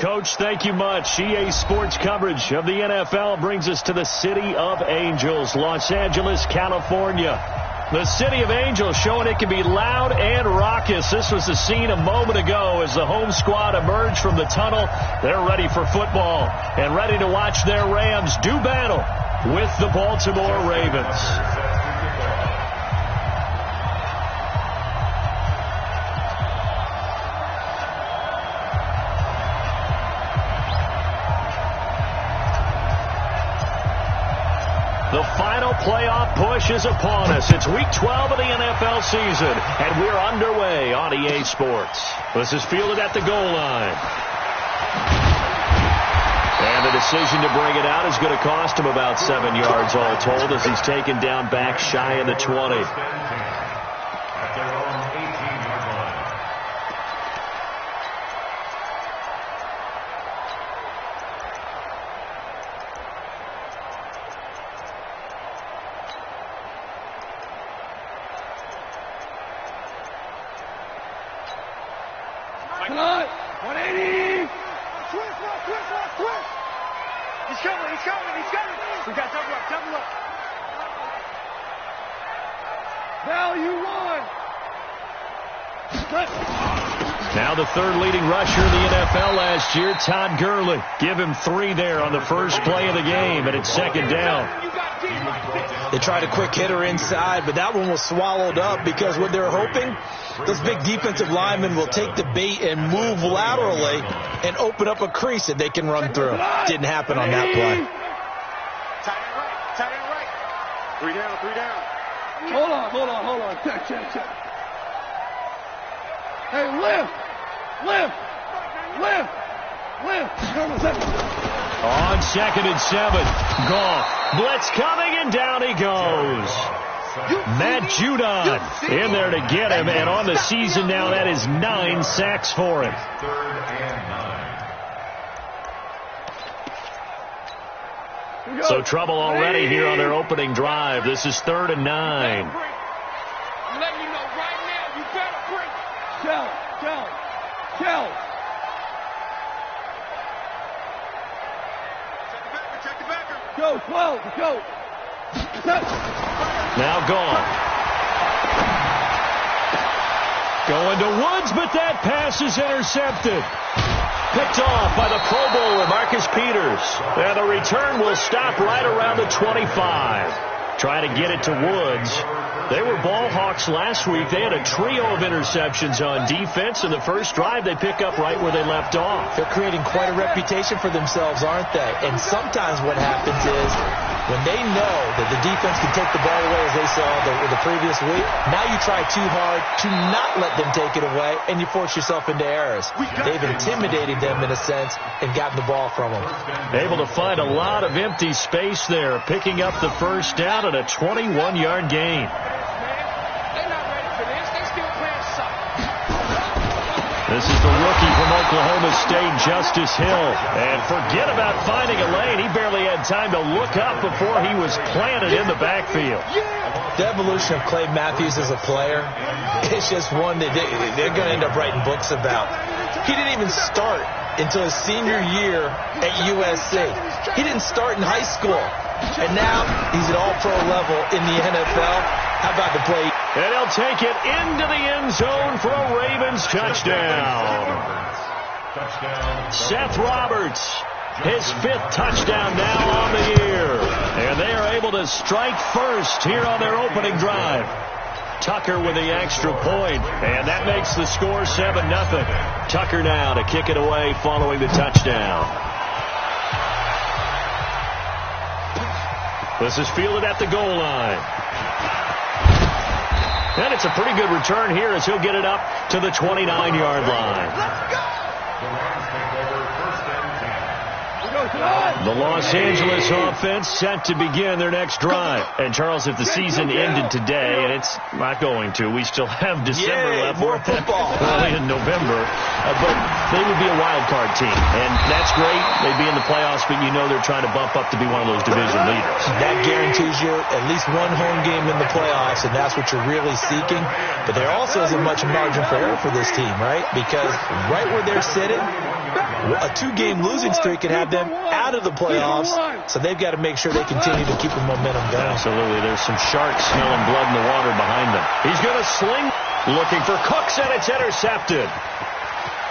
Coach, thank you much. EA Sports coverage of the NFL brings us to the City of Angels, Los Angeles, California. The City of Angels showing it can be loud and raucous. This was the scene a moment ago as the home squad emerged from the tunnel. They're ready for football and ready to watch their Rams do battle with the Baltimore Ravens. The final playoff push is upon us. It's week 12 of the NFL season, and we're underway on EA Sports. This is fielded at the goal line. And the decision to bring it out is going to cost him about 7 yards all told as he's taken down back shy of the 20. Come on, 180. Twist. He's coming. We got double up. Value one. Now the third leading rusher in the NFL last year, Todd Gurley. Give him 3 there on the first play of the game, and it's second down. They tried a quick hitter inside, but that one was swallowed up because what they're hoping, those big defensive linemen will take the bait and move laterally and open up a crease that they can run through. Didn't happen on that play. Tight end right. 3 down. Hold on. Check. Hey, lift. On 2nd and 7, Goff. Blitz coming, and down he goes. Matt Judon in there to get him, and on the season now, that is 9 sacks for him. So trouble already here on their opening drive. This is 3rd and 9. Let me know right now, you better break. Tell. Check the backer. Go. Now Goff. Going to Woods, but that pass is intercepted. Picked off by the Pro Bowler, Marcus Peters. And the return will stop right around the 25. Try to get it to Woods. They were ball hawks last week. They had a trio of interceptions on defense. In the first drive, they pick up right where they left off. They're creating quite a reputation for themselves, aren't they? And sometimes what happens is when they know that the defense can take the ball away, as they saw the previous week, now you try too hard to not let them take it away, and you force yourself into errors. They've intimidated them in a sense and gotten the ball from them. Able to find a lot of empty space there, picking up the first down at a 21-yard gain. This is the rookie from Oklahoma State, Justice Hill. And forget about finding a lane. He barely had time to look up before he was planted in the backfield. The evolution of Clay Matthews as a player is just one that they're going to end up writing books about. He didn't even start until his senior year at USC. He didn't start in high school. And now he's at all-pro level in the NFL. How about the play? And he'll take it into the end zone for a Ravens touchdown. Seth Roberts, his 5th touchdown now on the year. And they are able to strike first here on their opening drive. Tucker with the extra point, and that makes the score 7-0. Tucker now to kick it away following the touchdown. This is fielded at the goal line. And it's a pretty good return here as he'll get it up to the 29-yard line. The Los Angeles offense set to begin their next drive. And, Charles, if the season ended today, and it's not going to, we still have December left. More football. Early in November. But they would be a wild card team. And that's great. They'd be in the playoffs, but you know they're trying to bump up to be one of those division leaders. That guarantees you at least one home game in the playoffs, and that's what you're really seeking. But there also isn't much margin for error for this team, right? Because right where they're sitting, a 2-game losing streak could have them out of the playoffs, so they've got to make sure they continue to keep the momentum going. Absolutely. There's some sharks smelling blood in the water behind them. He's going to sling, looking for Cooks, and it's intercepted.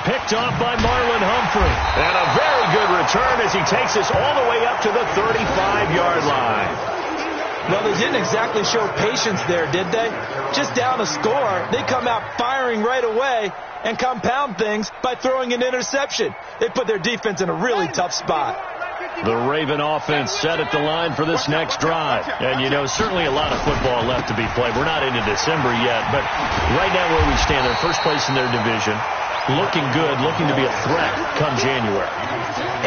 Picked off by Marlon Humphrey. And a very good return as he takes us all the way up to the 35-yard line. Well, they didn't exactly show patience there, did they? Just down a score, they come out firing right away and compound things by throwing an interception. They put their defense in a really tough spot. The Raven offense set at the line for this next drive. And, you know, certainly a lot of football left to be played. We're not into December yet, but right now where we stand, they're first place in their division. Looking good, looking to be a threat come January.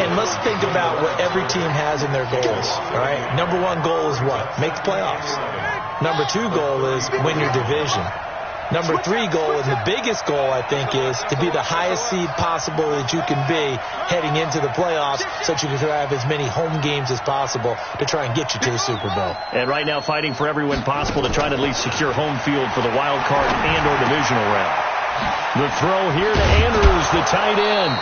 And let's think about what every team has in their goals, all right? Number 1 goal is what? Make the playoffs. Number 2 goal is win your division. Number 3 goal, and the biggest goal, I think, is to be the highest seed possible that you can be heading into the playoffs so that you can have as many home games as possible to try and get you to the Super Bowl. And right now fighting for every win possible to try to at least secure home field for the wild card and or divisional round. The throw here to Andrews, the tight end.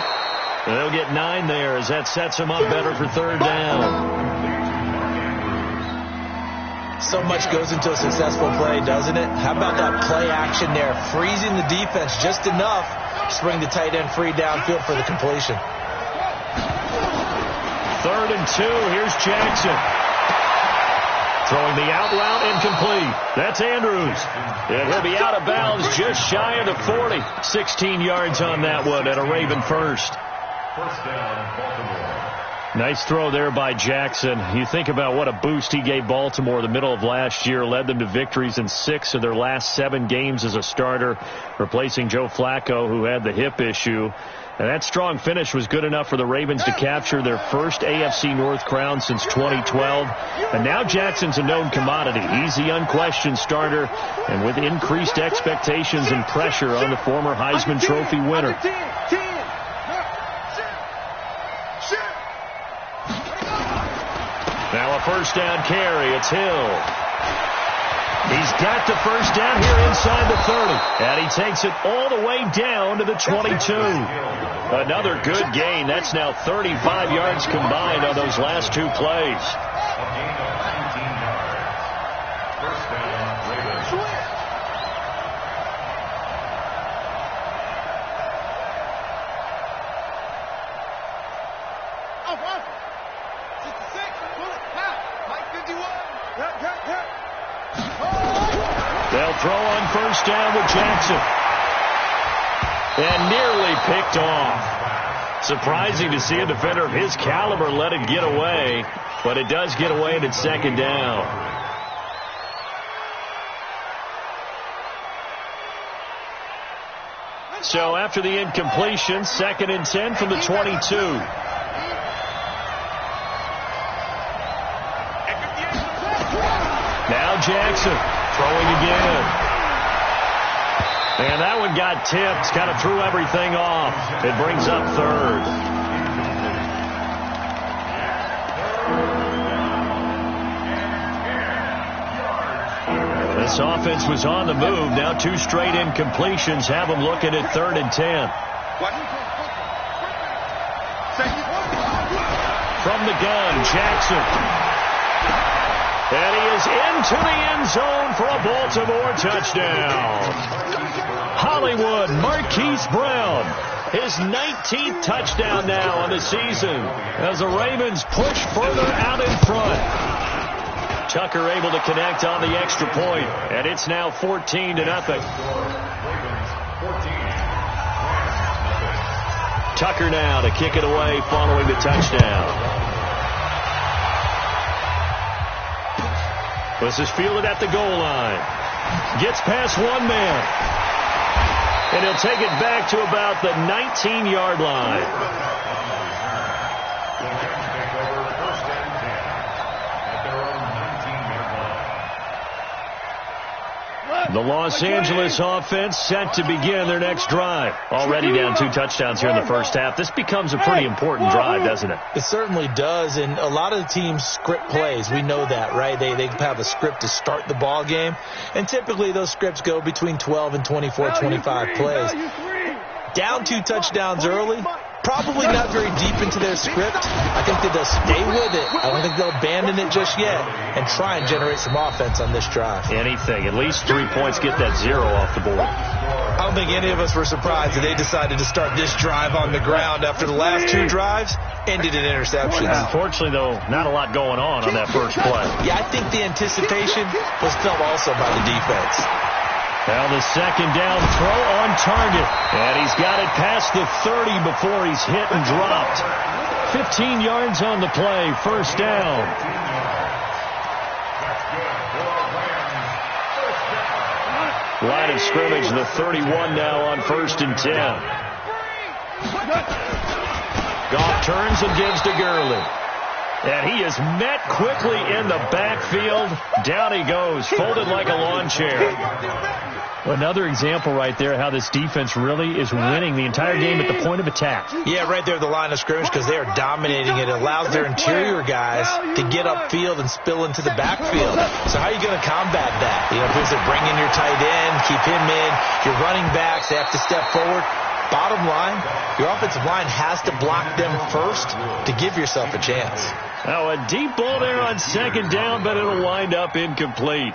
They'll get 9 there as that sets him up better for 3rd down. So much goes into a successful play, doesn't it? How about that play action there, freezing the defense just enough to bring the tight end free downfield for the completion. 3rd and 2, here's Jackson. Throwing the out route incomplete. That's Andrews. And he'll be out of bounds just shy of the 40. 16 yards on that one and a Raven first. First down, Baltimore. Nice throw there by Jackson. You think about what a boost he gave Baltimore the middle of last year, led them to victories in 6 of their last 7 games as a starter, replacing Joe Flacco, who had the hip issue. And that strong finish was good enough for the Ravens to capture their first AFC North crown since 2012. And now Jackson's a known commodity. He's the unquestioned starter, and with increased expectations and pressure on the former Heisman Trophy winner. Now a first down carry. It's Hill. He's got the first down here inside the 30. And he takes it all the way down to the 22. Another good gain. That's now 35 yards combined on those last 2 plays. First down, Ravens. They'll throw on first down with Jackson. And nearly picked off. Surprising to see a defender of his caliber let it get away, but it does get away and it's 2nd down. So after the incompletion, 2nd and 10 from the 22. Now Jackson throwing again. And that one got tipped, kind of threw everything off. It brings up 3rd. This offense was on the move. Now 2 straight incompletions have them looking at 3rd and 10. From the gun, Jackson. And he is into the end zone for a Baltimore touchdown. Hollywood Marquise Brown, his 19th touchdown now on the season as the Ravens push further out in front. Tucker able to connect on the extra point, and it's now 14-0. Tucker now to kick it away following the touchdown. This is fielded at the goal line. Gets past one man. And he'll take it back to about the 19-yard line. The Los Angeles offense set to begin their next drive. Already down 2 touchdowns here in the first half. This becomes a pretty important drive, doesn't it? It certainly does, and a lot of the teams script plays. We know that, right? They have a script to start the ball game, and typically those scripts go between 12 and 24, 25 plays. Down 2 touchdowns early, probably not very deep into their script. I think that they'll stay with it. I don't think they'll abandon it just yet and try and generate some offense on this drive. Anything. At least 3 points, get that 0 off the board. I don't think any of us were surprised that they decided to start this drive on the ground after the last 2 drives ended in interceptions. Unfortunately, though, not a lot going on that first play. Yeah, I think the anticipation was felt also by the defense. Now the second down throw on target. And he's got it past the 30 before he's hit and dropped. 15 yards on the play, first down. Line of scrimmage, the 31 now on 1st and 10. Goff turns and gives to Gurley. And he is met quickly in the backfield. Down he goes, folded like a lawn chair. Another example right there how this defense really is winning the entire game at the point of attack. Yeah, right there at the line of scrimmage because they are dominating it. It allows their interior guys to get upfield and spill into the backfield. So how are you going to combat that? You know, bring in your tight end, keep him in. Your running backs, they have to step forward. Bottom line, your offensive line has to block them first to give yourself a chance. Now a deep ball there on second down, but it'll wind up incomplete.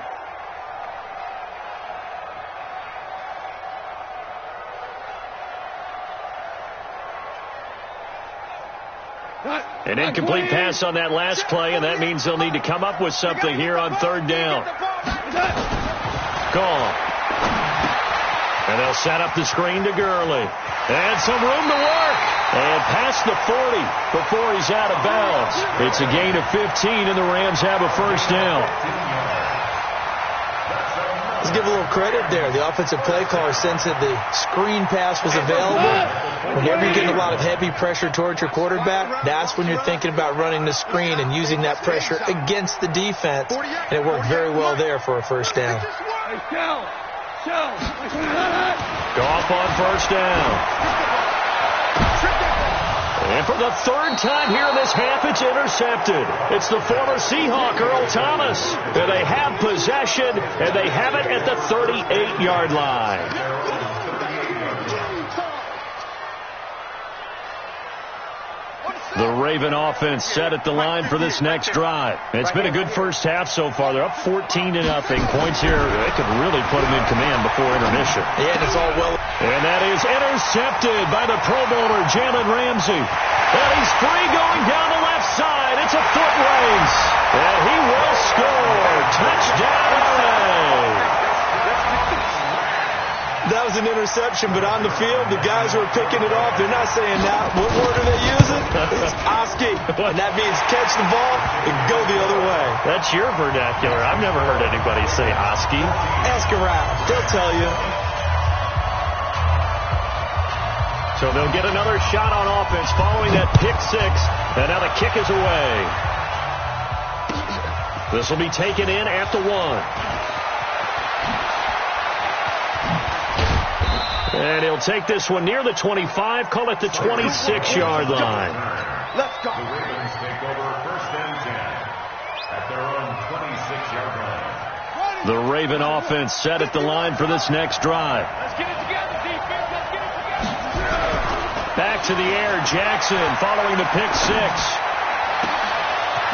An incomplete pass on that last play, and that means they'll need to come up with something here on 3rd down. Gone. And they'll set up the screen to Gurley. And some room to work. And past the 40 before he's out of bounds. It's a gain of 15, and the Rams have a first down. Let's give a little credit there. The offensive play caller sensed that the screen pass was available. Whenever you're getting a lot of heavy pressure towards your quarterback, that's when you're thinking about running the screen and using that pressure against the defense. And it worked very well there for a first down. Goff on first down. And for the 3rd time here in this half, it's intercepted. It's the former Seahawk, Earl Thomas. And they have possession, and they have it at the 38-yard line. The Raven offense set at the line for this next drive. It's been a good first half so far. They're up 14-0. Points here, they could really put them in command before intermission. Yeah, and it's all well. And that is intercepted by the Pro Bowler, Jalen Ramsey. And he's free going down the left side. It's a foot race. And he will score. Touchdown, LA. That was an interception, but on the field, the guys who are picking it off, they're not saying that. What word are they using? It's Oski. And that means catch the ball and go the other way. That's your vernacular. I've never heard anybody say Oski. Ask around. They'll tell you. So they'll get another shot on offense following that pick 6. And now the kick is away. This will be taken in at the 1. And he'll take this one near the 25, call it the 26-yard line. Let's go. The Ravens take over 1st and 10 at their own 26-yard line. The Raven offense set at the line for this next drive. Let's get it together, defense. Let's get it together. Back to the air, Jackson following the pick 6.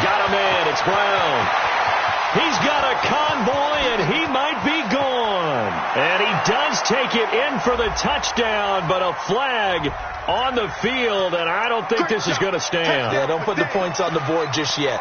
Got a man, it's Brown. He's got a convoy, and he might be gone. And he does take it in for the touchdown, but a flag on the field, and I don't think this is going to stand. Yeah, don't put the points on the board just yet.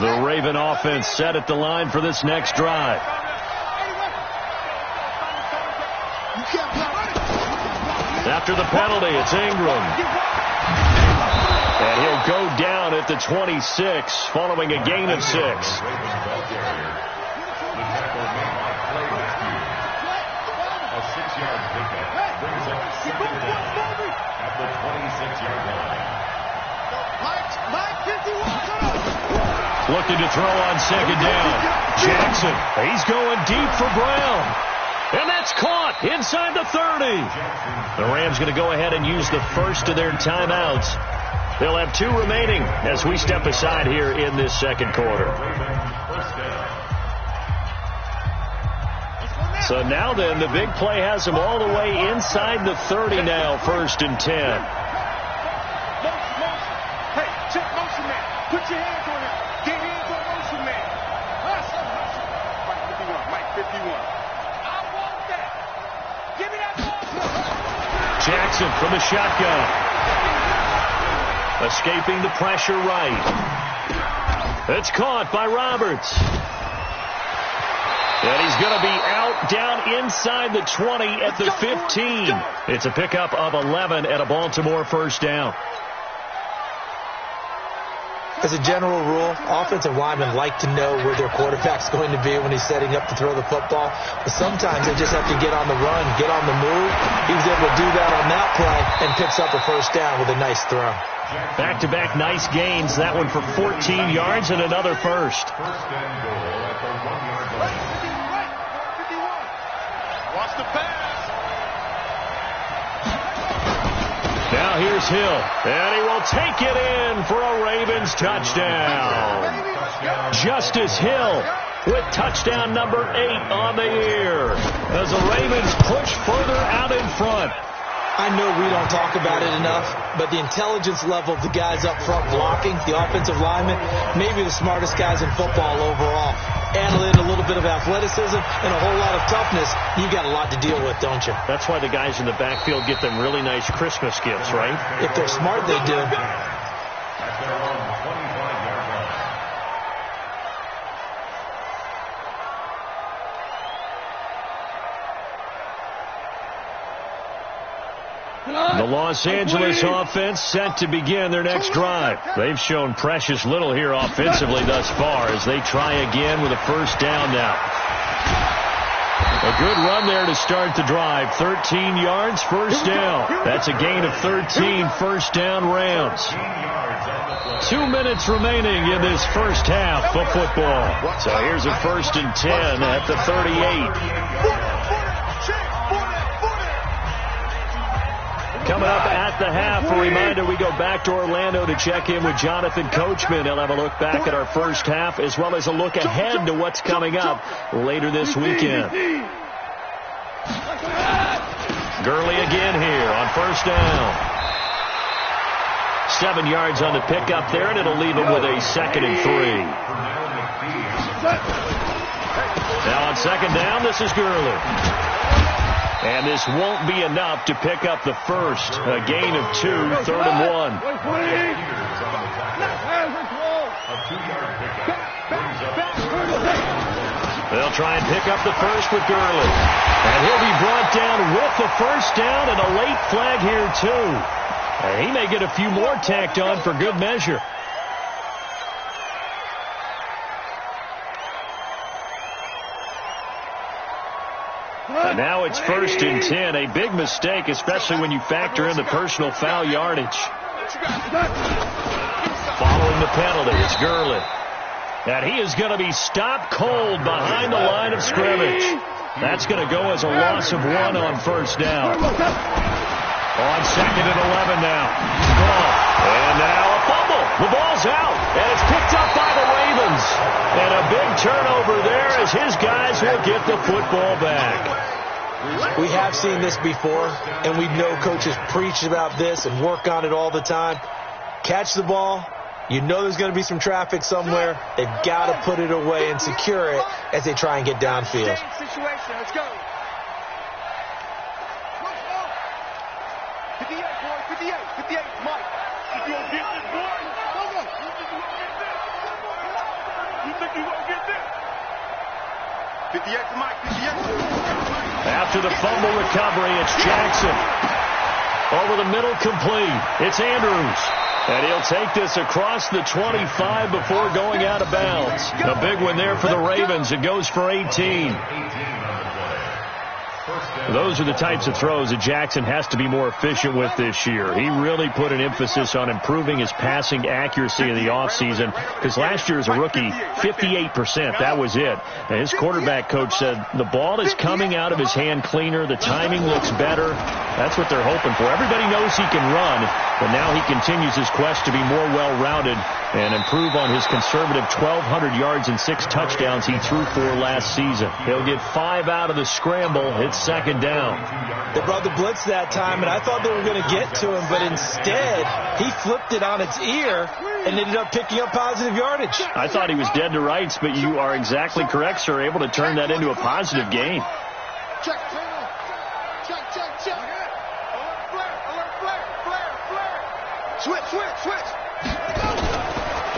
The Raven offense set at the line for this next drive. After the penalty, it's Ingram. And he'll go down at the 26 following a gain of 6. 6-yard pickup brings up second down at the 26-yard line. Looking to throw on second down. Jackson, he's going deep for Brown. And that's caught inside the 30. The Rams going to go ahead and use the first of their timeouts. They'll have 2 remaining as we step aside here in this second quarter. So now then, the big play has them all the way inside the 30 now, 1st and 10. Hey, check motion man. Put your hands on him. Get hands on motion man. Mike 51. I want that. Give me that ball. Jackson from the shotgun. Escaping the pressure right. It's caught by Roberts. And he's going to be out down inside the 20 at the 15. It's a pickup of 11 and a Baltimore first down. As a general rule, offensive linemen like to know where their quarterback's going to be when he's setting up to throw the football. But sometimes they just have to get on the run, get on the move. He was able to do that on that play and picks up a first down with a nice throw. Back-to-back nice gains. That one for 14 yards and another first. First and goal at the 1-yard line. Watch the pass. Now here's Hill, and he will take it in for a Ravens touchdown. Justice Hill with touchdown number 8 on the year as the Ravens push further out in front. I know we don't talk about it enough, but the intelligence level of the guys up front blocking, the offensive linemen, maybe the smartest guys in football overall. Add in a little bit of athleticism and a whole lot of toughness, you got a lot to deal with, don't you? That's why the guys in the backfield get them really nice Christmas gifts, right? If they're smart, they do. At their own 25-yard line. The Los Angeles offense set to begin their next drive. They've shown precious little here offensively thus far as they try again with a first down now. A good run there to start the drive. 13 yards, first down. That's a gain of 13, first down Rams. 2 minutes remaining in this first half of football. So here's a 1st and 10 at the 38. Coming up at the half, a reminder, we go back to Orlando to check in with Jonathan Coachman. He'll have a look back at our first half as well as a look ahead to what's coming up later this weekend. Gurley again here on first down. 7 yards on the pickup there, and it'll leave him with a 2nd and 3. Now on second down, this is Gurley. And this won't be enough to pick up the first. A gain of 2, 3rd and 1. They'll try and pick up the first with Gurley. And he'll be brought down with the first down and a late flag here too. And he may get a few more tacked on for good measure. And now it's 1st and 10. A big mistake, especially when you factor in the personal foul yardage. Following the penalty, it's Gurley. And he is going to be stopped cold behind the line of scrimmage. That's going to go as a loss of 1 on first down. On 2nd and 11 now. And now a fumble. The ball's out. And it's picked up by the Ravens. And a big turnover there as his guys will get the football back. We have seen this before, and we know coaches preach about this and work on it all the time. Catch the ball. You know there's going to be some traffic somewhere. They've got to put it away and secure it as they try and get downfield. Situation. Let's go. 58, boy. 58. 58. Mike. If you don't get this, boy. You think you won't get this? 58 to Mike. 58. After the fumble recovery, it's Jackson. Over the middle, complete. It's Andrews. And he'll take this across the 25 before going out of bounds. A big one there for the Ravens. It goes for 18. Those are the types of throws that Jackson has to be more efficient with this year. He really put an emphasis on improving his passing accuracy in the offseason because last year as a rookie, 58%, that was it. And his quarterback coach said the ball is coming out of his hand cleaner. The timing looks better. That's what they're hoping for. Everybody knows he can run, but now he continues his quest to be more well-rounded and improve on his conservative 1,200 yards and 6 touchdowns he threw for last season. He'll get 5 out of the scramble. It's second down. They brought the blitz that time, and I thought they were going to get to him, but instead he flipped it on its ear and ended up picking up positive yardage. I thought he was dead to rights, but you are exactly correct, sir. Able to turn that into a positive gain. Check. Alert, flare. Switch.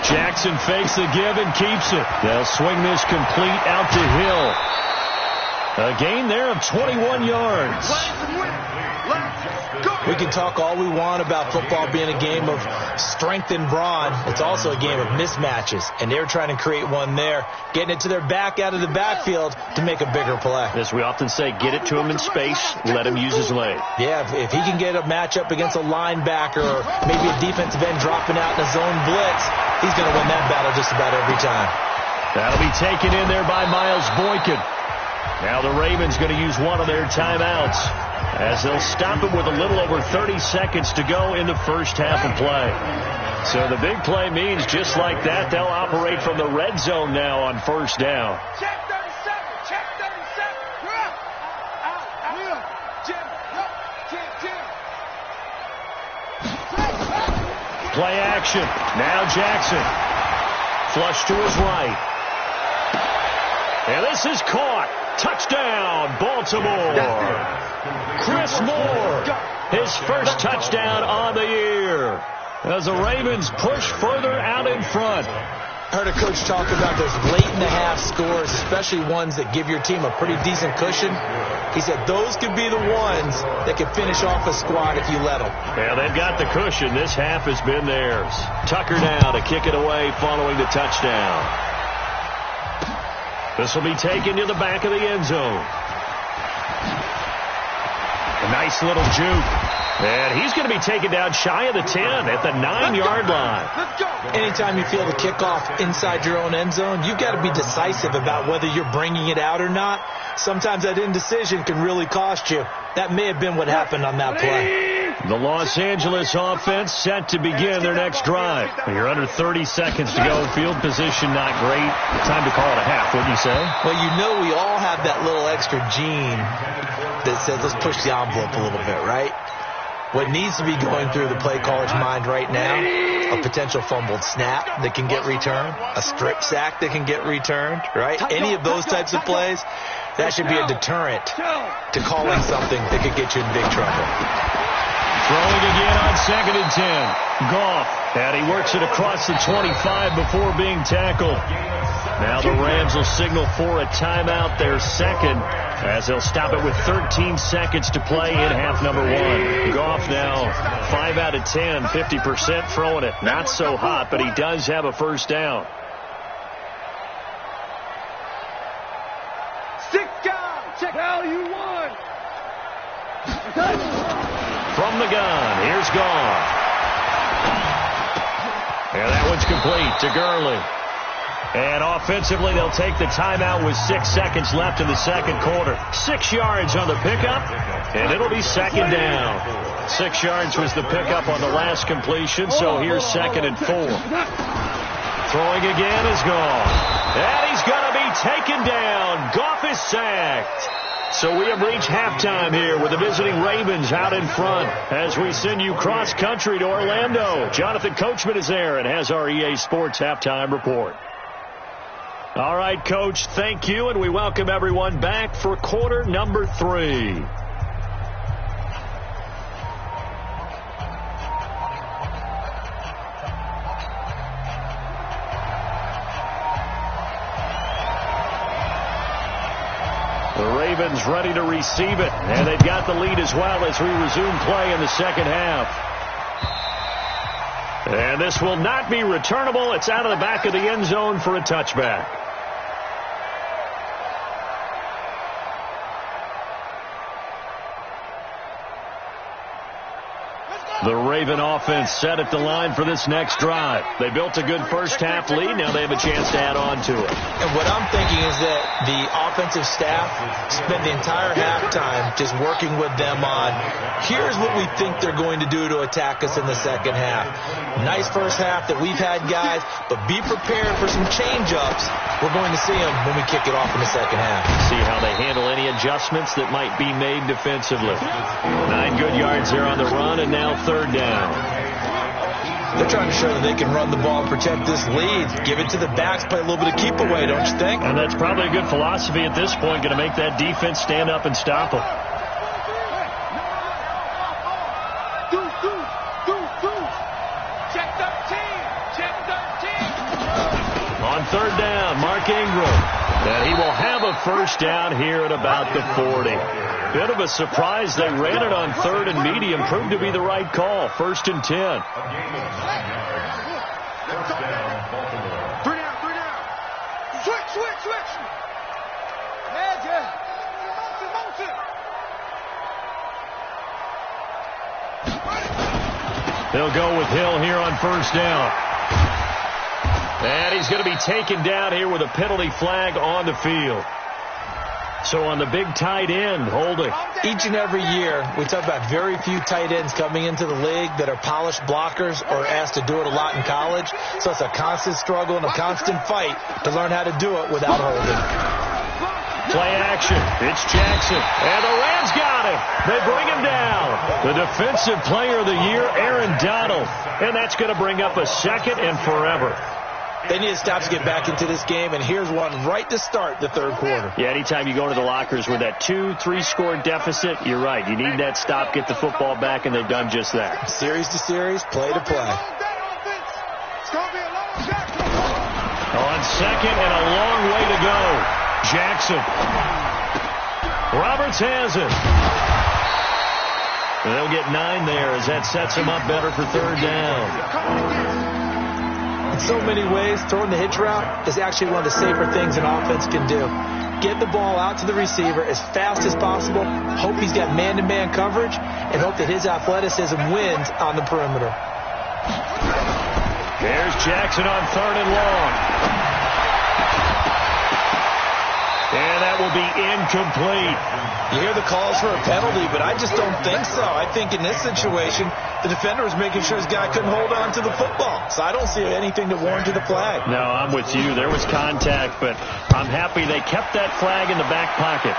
Jackson fakes the give and keeps it. They'll swing this complete out to Hill. A gain there of 21 yards. We can talk all we want about football being a game of strength and brawn. It's also a game of mismatches, and they're trying to create one there, getting it to their back out of the backfield to make a bigger play. As we often say, get it to him in space, let him use his leg. Yeah, if he can get a matchup against a linebacker or maybe a defensive end dropping out in a zone blitz, he's going to win that battle just about every time. That'll be taken in there by Miles Boykin. Now the Ravens going to use one of their timeouts as they'll stop it with a little over 30 seconds to go in the first half of play. So the big play means just like that, they'll operate from the red zone now on first down. Check 37. Play action. Now Jackson. Flush to his right. And this is caught. Touchdown, Baltimore. Chris Moore, his first touchdown on the year as the Ravens push further out in front. Heard a coach talk about those late-in-the-half scores, especially ones that give your team a pretty decent cushion. He said those could be the ones that can finish off a squad if you let them. Yeah, they've got the cushion. This half has been theirs. Tucker now to kick it away following the touchdown. This will be taken to the back of the end zone. A nice little juke. And he's going to be taken down shy of the 10 at the 9-yard line. Anytime you feel the kickoff inside your own end zone, you've got to be decisive about whether you're bringing it out or not. Sometimes that indecision can really cost you. That may have been what happened on that play. The Los Angeles offense set to begin their next drive. You're under 30 seconds to go. Field position not great. Time to call it a half, wouldn't you say? Well, you know we all have that little extra gene that says let's push the envelope a little bit, right? What needs to be going through the play caller's mind right now, a potential fumbled snap that can get returned, a strip sack that can get returned, right? Any of those types of plays, that should be a deterrent to calling something that could get you in big trouble. Throwing again on 2nd and 10. Goff, and he works it across the 25 before being tackled. Now the Rams will signal for a timeout, their second, as they'll stop it with 13 seconds to play in half number 1. Goff now 5 out of 10, 50% throwing it. Not so hot, but he does have a first down. Stick down. Check how you won. From the gun, here's Goff. And that one's complete to Gurley. And offensively, they'll take the timeout with 6 seconds left in the second quarter. 6 yards on the pickup, and it'll be second down. 6 yards was the pickup on the last completion, so here's 2nd and 4. Throwing again is Goff. And he's going to be taken down. Goff is sacked. So we have reached halftime here with the visiting Ravens out in front as we send you cross-country to Orlando. Jonathan Coachman is there and has our EA Sports halftime report. All right, Coach, thank you, and we welcome everyone back for quarter number 3. The Ravens ready to receive it, and they've got the lead as well as we resume play in the second half. And this will not be returnable. It's out of the back of the end zone for a touchback. The Raven offense set at the line for this next drive. They built a good first-half lead. Now they have a chance to add on to it. And what I'm thinking is that the offensive staff spent the entire halftime just working with them on, here's what we think they're going to do to attack us in the second half. Nice first half that we've had, guys, but be prepared for some change-ups. We're going to see them when we kick it off in the second half. See how they handle any adjustments that might be made defensively. 9 good yards there on the run, and now third down. They're trying to show that they can run the ball and protect this lead. Give it to the backs, play a little bit of keep away, don't you think? And that's probably a good philosophy at this point, going to make that defense stand up and stop them. Check 13. Check 13. On third down, Mark Ingram. And he will have a first down here at about the 40. Bit of a surprise. They ran it on third and medium. Proved to be the right call. 1st and 10. 3 down. 3 down. Switch. They'll go with Hill here on first down. And he's going to be taken down here with a penalty flag on the field. So on the big tight end, holding. Each and every year, we talk about very few tight ends coming into the league that are polished blockers or asked to do it a lot in college. So it's a constant struggle and a constant fight to learn how to do it without holding. Play action. It's Jackson. And the Rams got him. They bring him down. The defensive player of the year, Aaron Donald. And that's going to bring up a second and forever. They need to stop to get back into this game, and here's one right to start the third quarter. Yeah, anytime you go into the lockers with that 2-3 score deficit, you're right. You need that stop, get the football back, and they've done just that. Series to series, play to play. On second and a long way to go. Jackson. Roberts has it. And they'll get 9 there as that sets him up better for third down. In so many ways, throwing the hitch route is actually one of the safer things an offense can do. Get the ball out to the receiver as fast as possible, hope he's got man-to-man coverage, and hope that his athleticism wins on the perimeter. Here's Jackson on third and long. And that will be incomplete. You hear the calls for a penalty, but I just don't think so. I think in this situation, the defender was making sure his guy couldn't hold on to the football. So I don't see anything to warrant the flag. No, I'm with you. There was contact, but I'm happy they kept that flag in the back pocket.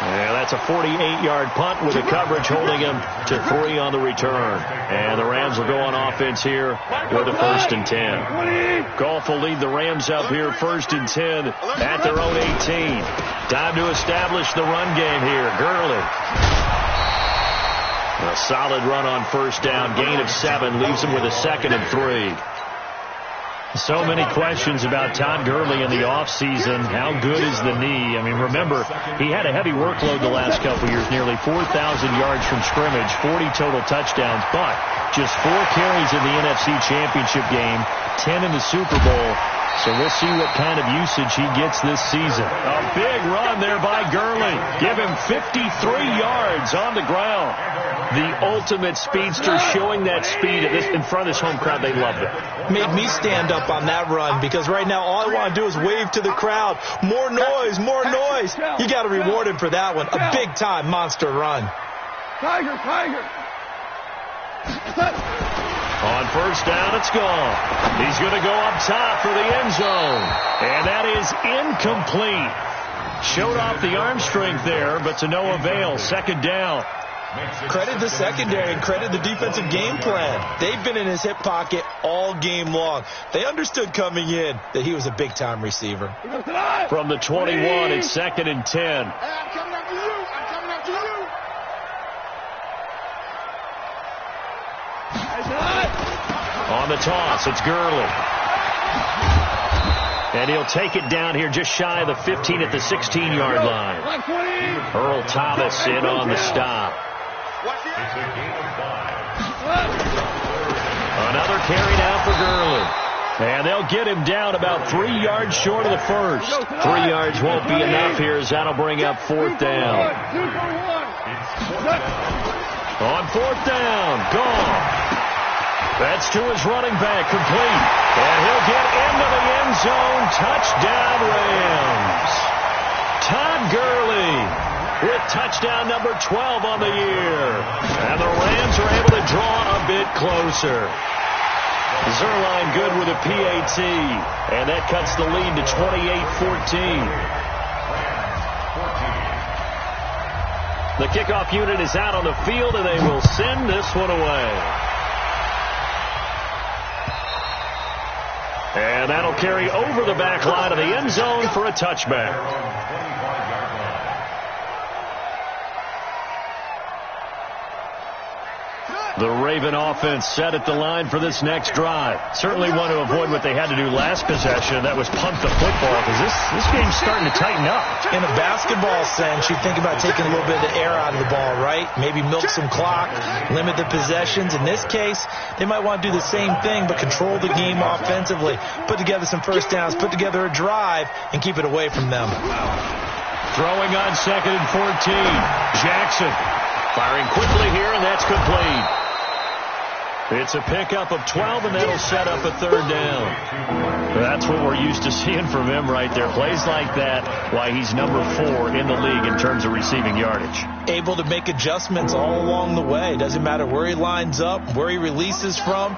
Yeah, that's a 48-yard punt with the coverage holding him to 3 on the return. And the Rams will go on offense here with a 1st and 10. Goff will lead the Rams up here 1st and 10 at their own 18. Time to establish the run game here. Gurley. A solid run on first down. Gain of 7 leaves him with a 2nd and 3. So many questions about Todd Gurley in the offseason. How good is the knee? I mean, remember, he had a heavy workload the last couple years, nearly 4,000 yards from scrimmage, 40 total touchdowns, but just 4 carries in the NFC Championship game, 10 in the Super Bowl. So we'll see what kind of usage he gets this season. A big run there by Gurley. Give him 53 yards on the ground. The ultimate speedster, showing that speed in front of this home crowd. They loved it. Made me stand up on that run because right now all I want to do is wave to the crowd. More noise, more noise. You got to reward him for that one. A big-time monster run. Tiger. On first down, it's gone. He's going to go up top for the end zone. And that is incomplete. Showed off the arm strength there, but to no avail. 2nd down. Credit the secondary and credit the defensive game plan. They've been in his hip pocket all game long. They understood coming in that he was a big-time receiver. From the 21, it's 2nd and 10. I'm coming after you. On the toss, it's Gurley. And he'll take it down here just shy of the 15 at the 16-yard line. Earl Thomas in on the stop. Another carry down for Gurley. And they'll get him down about 3 yards short of the first. 3 yards won't be enough here as that'll bring up 4th down. On 4th down, gone. That's to his running back, complete. And he'll get into the end zone. Touchdown, Rams. Todd Gurley with touchdown number 12 on the year. And the Rams are able to draw a bit closer. Zerline good with a PAT, and that cuts the lead to 28-14. The kickoff unit is out on the field, and they will send this one away. And that'll carry over the back line of the end zone for a touchback. The Raven offense set at the line for this next drive. Certainly want to avoid what they had to do last possession. That was punt the football, because this game's starting to tighten up. In a basketball sense, you think about taking a little bit of the air out of the ball, right? Maybe milk some clock, limit the possessions. In this case, they might want to do the same thing, but control the game offensively. Put together some first downs, put together a drive, and keep it away from them. Throwing on 2nd and 14. Jackson firing quickly here, and that's complete. It's a pickup of 12, and that'll set up a 3rd down. That's what we're used to seeing from him right there. Plays like that, why he's number 4 in the league in terms of receiving yardage. Able to make adjustments all along the way. Doesn't matter where he lines up, where he releases from.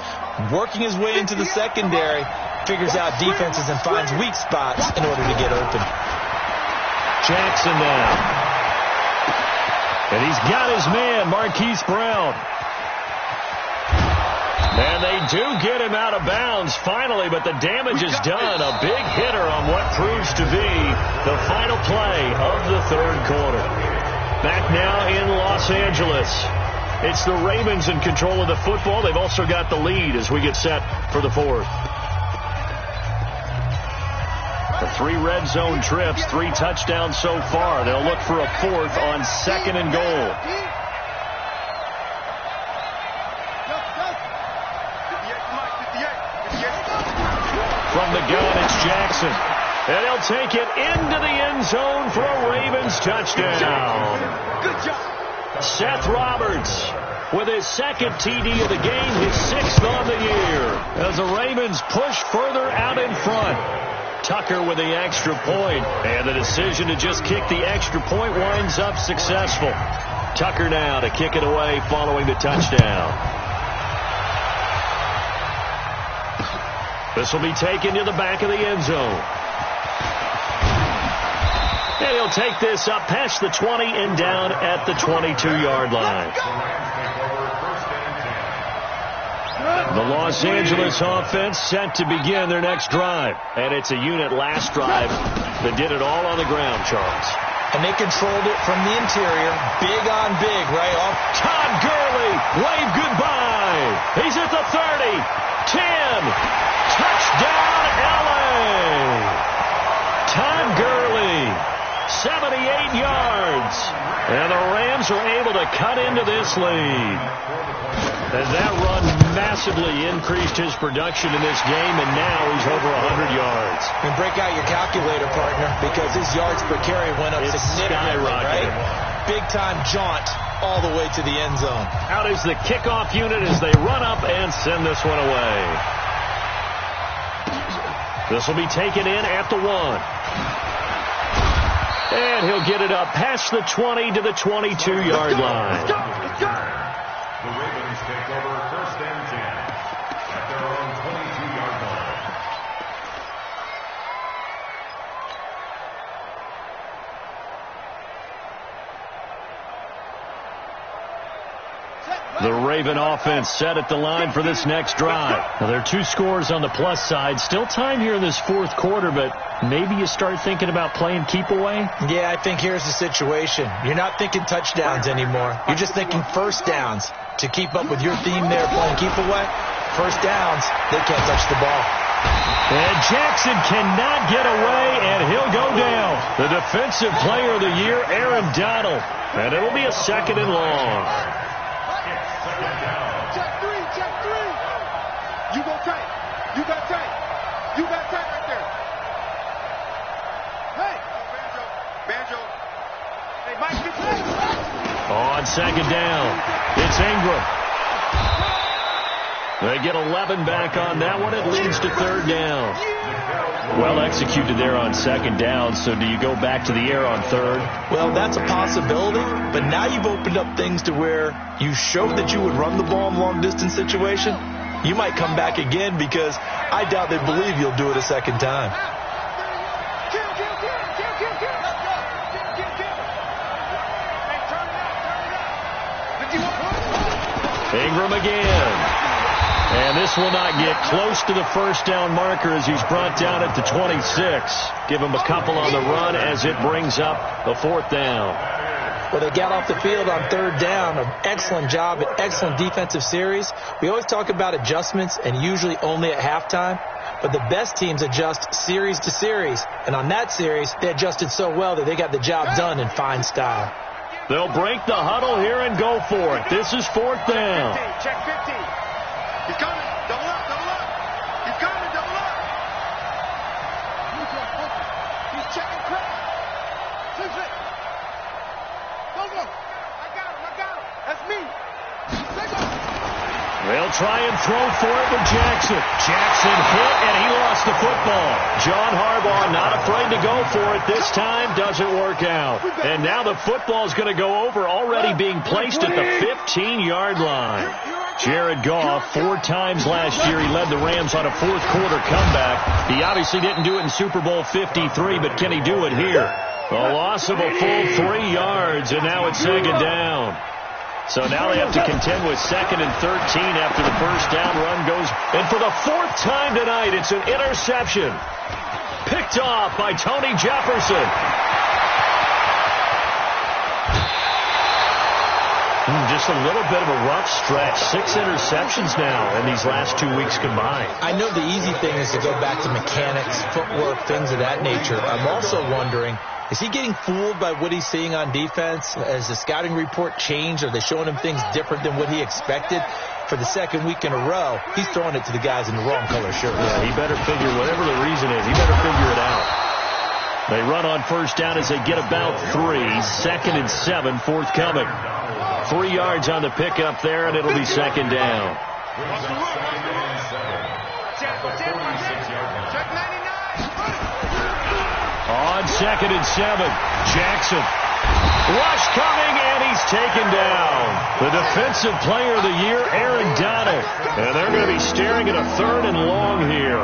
Working his way into the secondary, figures out defenses and finds weak spots in order to get open. Jackson now. And he's got his man, Marquise Brown. And they do get him out of bounds finally, but the damage is done. A big hitter on what proves to be the final play of the 3rd quarter. Back now in Los Angeles. It's the Ravens in control of the football. They've also got the lead as we get set for the 4th. The 3 red zone trips, 3 touchdowns so far. They'll look for a 4th on 2nd and goal. From the gun, it's Jackson. And he'll take it into the end zone for a Ravens touchdown. Good job. Seth Roberts with his 2nd TD of the game, his 6th on the year. As the Ravens push further out in front. Tucker with the extra point. And the decision to just kick the extra point winds up successful. Tucker now to kick it away following the touchdown. This will be taken to the back of the end zone. And he'll take this up past the 20 and down at the 22-yard line. The Los Angeles offense set to begin their next drive. And it's a unit last drive that did it all on the ground, Charles. And they controlled it from the interior. Big on big, right off. Todd Gurley, wave goodbye. He's at the 30, 10. Touchdown, L.A. Todd Gurley, 78 yards. And the Rams are able to cut into this lead. As that run massively increased his production in this game, and now he's over 100 yards. And break out your calculator, partner, because his yards per carry went up significantly, right? Big-time jaunt all the way to the end zone. Out is the kickoff unit as they run up and send this one away. This will be taken in at the 1. And he'll get it up past the 20 to the 22-yard line. The Ravens take over 1st and 10 at their own 22-yard line. The Raven offense set at the line for this next drive. Now, there are 2 scores on the plus side. Still time here in this 4th quarter, but maybe you start thinking about playing keep away? Yeah, I think here's the situation. You're not thinking touchdowns anymore. You're just thinking first downs. To keep up with your theme there, playing keep away, first downs, they can't touch the ball. And Jackson cannot get away, and he'll go down. The defensive player of the year, Aaron Donald. And it'll be a 2nd and long. Check 3. You go tight. You got tight. second down. It's Ingram. They get 11 back on that one. It leads to third down. Well executed there on second down. So do you go back to the air on third? Well, that's a possibility. But now you've opened up things to where you showed that you would run the ball in long-distance situation. You might come back again because I doubt they believe you'll do it a second time. Ingram again. And this will not get close to the first down marker as he's brought down at the 26. Give him a couple on the run as it brings up the fourth down. Well, they got off the field on third down. An excellent job, an excellent defensive series. We always talk about adjustments and usually only at halftime. But the best teams adjust series to series. And on that series, they adjusted so well that they got the job done in fine style. They'll break the huddle here and go for it. This is fourth down. Check 15. He's coming. Double up, double up. He's coming, double up. He's checking quick. Six it. Go. I got him. That's me. They'll try and throw for it with Jackson. Jackson hit, and he lost the football. John Harbaugh not afraid to go for it this time. Doesn't work out. And now the football's going to go over, already being placed at the 15-yard line. Jared Goff, 4 times last year, he led the Rams on a fourth-quarter comeback. He obviously didn't do it in Super Bowl 53, but can he do it here? A loss of a full 3 yards, and now it's second down. So now they have to contend with 2nd and 13 after the first down run goes. And for the 4th time tonight, it's an interception. Picked off by Tony Jefferson. Just a little bit of a rough stretch. 6 interceptions now in these last 2 weeks combined. I know the easy thing is to go back to mechanics, footwork, things of that nature. I'm also wondering, is he getting fooled by what he's seeing on defense? Has the scouting report changed? Are they showing him things different than what he expected? For the 2nd week in a row, he's throwing it to the guys in the wrong color shirts. Yeah, he better figure, whatever the reason is, he better figure it out. They run on first down as they get about 3. 2nd and 7, forthcoming. 3 yards on the pickup there, and it'll be second down. On 2nd and 7, Jackson. Rush coming, and he's taken down. The defensive player of the year, Aaron Donald. And they're going to be staring at a 3rd and long here.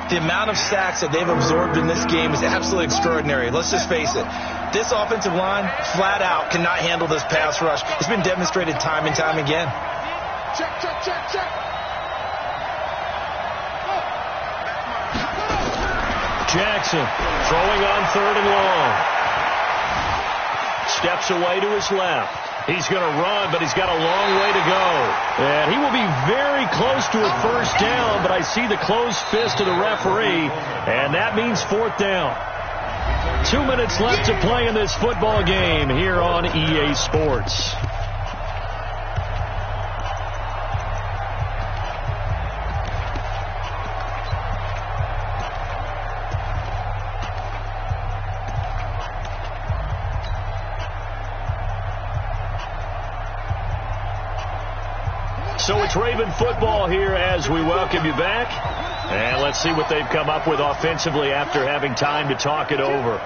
The amount of sacks that they've absorbed in this game is absolutely extraordinary. Let's just face it. This offensive line, flat out, cannot handle this pass rush. It's been demonstrated time and time again. Check. Jackson throwing on 3rd and long. Steps away to his left. He's going to run, but he's got a long way to go. And he will be very close to a first down, but I see the closed fist of the referee, and that means 4th down. 2 minutes left to play in this football game here on EA Sports. So it's Raven football here as we welcome you back. And let's see what they've come up with offensively after having time to talk it over.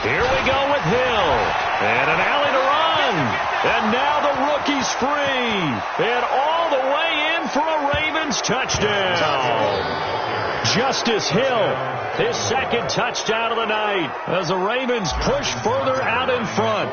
Here we go with Hill. And an alley to run. And now the rookie's free. And all the way in for a Ravens touchdown. Justice Hill, his 2nd touchdown of the night as the Ravens push further out in front.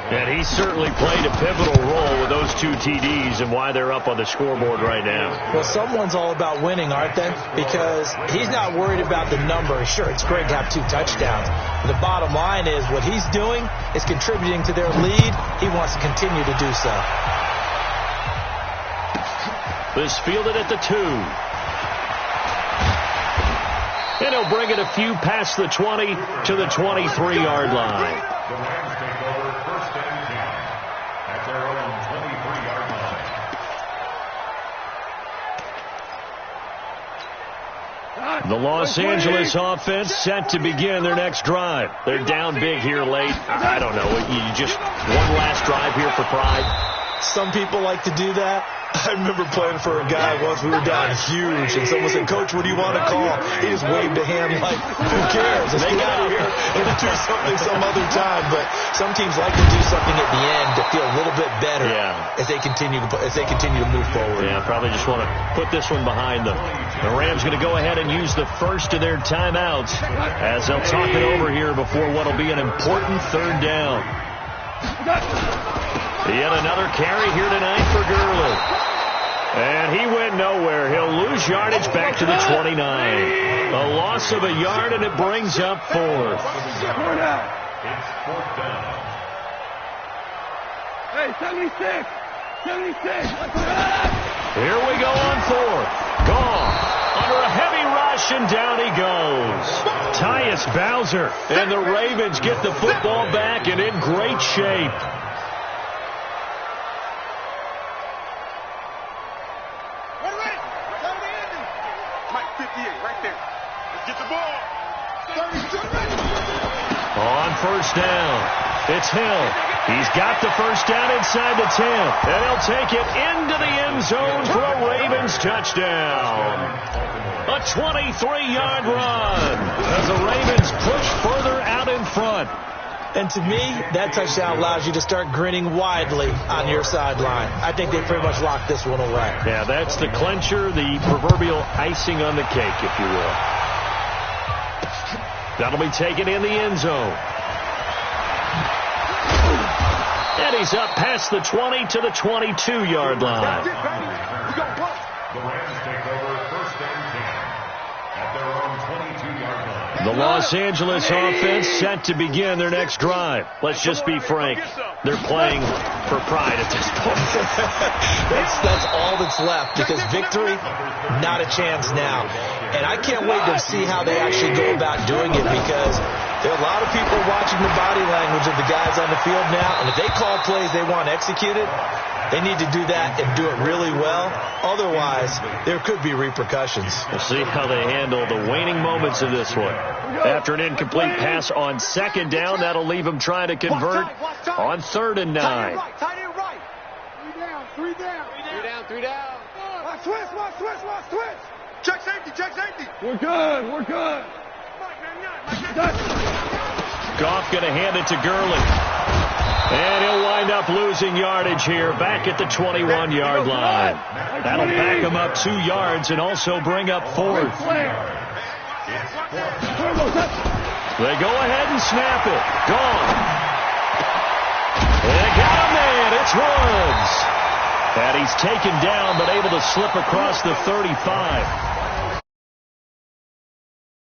And he certainly played a pivotal role with those 2 TDs and why they're up on the scoreboard right now. Well, someone's all about winning, aren't they? Because he's not worried about the number. Sure, it's great to have 2 touchdowns. But the bottom line is what he's doing is contributing to their lead. He wants to continue to do so. This fielded at the 2. And he'll bring it a few past the 20 to the 23-yard line. The Rams take over 1st and 10 at their own 23-yard line. The Los Angeles offense set to begin their next drive. They're down big here late. I don't know. You just one last drive here for pride. Some people like to do that. I remember playing for a guy once. We were down huge, and someone said, "Coach, what do you want to call?" He just waved a hand like, "Who cares? Let's get out of here and do something some other time." But some teams like to do something at the end to feel a little bit better as they continue to move forward. Yeah, probably just want to put this one behind them. The Rams going to go ahead and use the first of their timeouts as they'll talk it over here before what will be an important third down. Yet another carry here tonight for Gurley. And he went nowhere. He'll lose yardage back to the 29. A loss of a yard, and it brings up fourth. It's fourth down. Hey, 76. 76. Here we go on fourth. Gone. Under a heavy rush, and down he goes. Tyus Bowser. And the Ravens get the football back and in great shape. On first down, it's Hill. He's got the first down inside the 10, and he'll take it into the end zone for a Ravens touchdown. A 23-yard run as the Ravens push further out in front. And to me, that touchdown allows you to start grinning widely on your sideline. I think they pretty much locked this one away. Yeah, that's the clincher, the proverbial icing on the cake, if you will. That'll be taken in the end zone. And he's up past the 20 to the 22-yard line. The Rams take over first and 10 at their own 22-yard line. The Los Angeles offense set to begin their next drive. Let's just be frank. They're playing for pride at this point. That's all that's left, because victory, not a chance now. And I can't wait to see how they actually go about doing it, because there are a lot of people watching the body language of the guys on the field now, and if they call plays they want executed, they need to do that and do it really well. Otherwise, there could be repercussions. We'll see how they handle the waning moments of this one. After an incomplete pass on second down, that'll leave them trying to convert on 3rd and 9. Tight end right. 3 down. Watch switch. Check safety. We're good. Goff going to hand it to Gurley. And he'll wind up losing yardage here back at the 21-yard line. That'll back him up 2 yards and also bring up 4th. They go ahead and snap it. Gone. They got him there. It's Woods. And he's taken down but able to slip across the 35.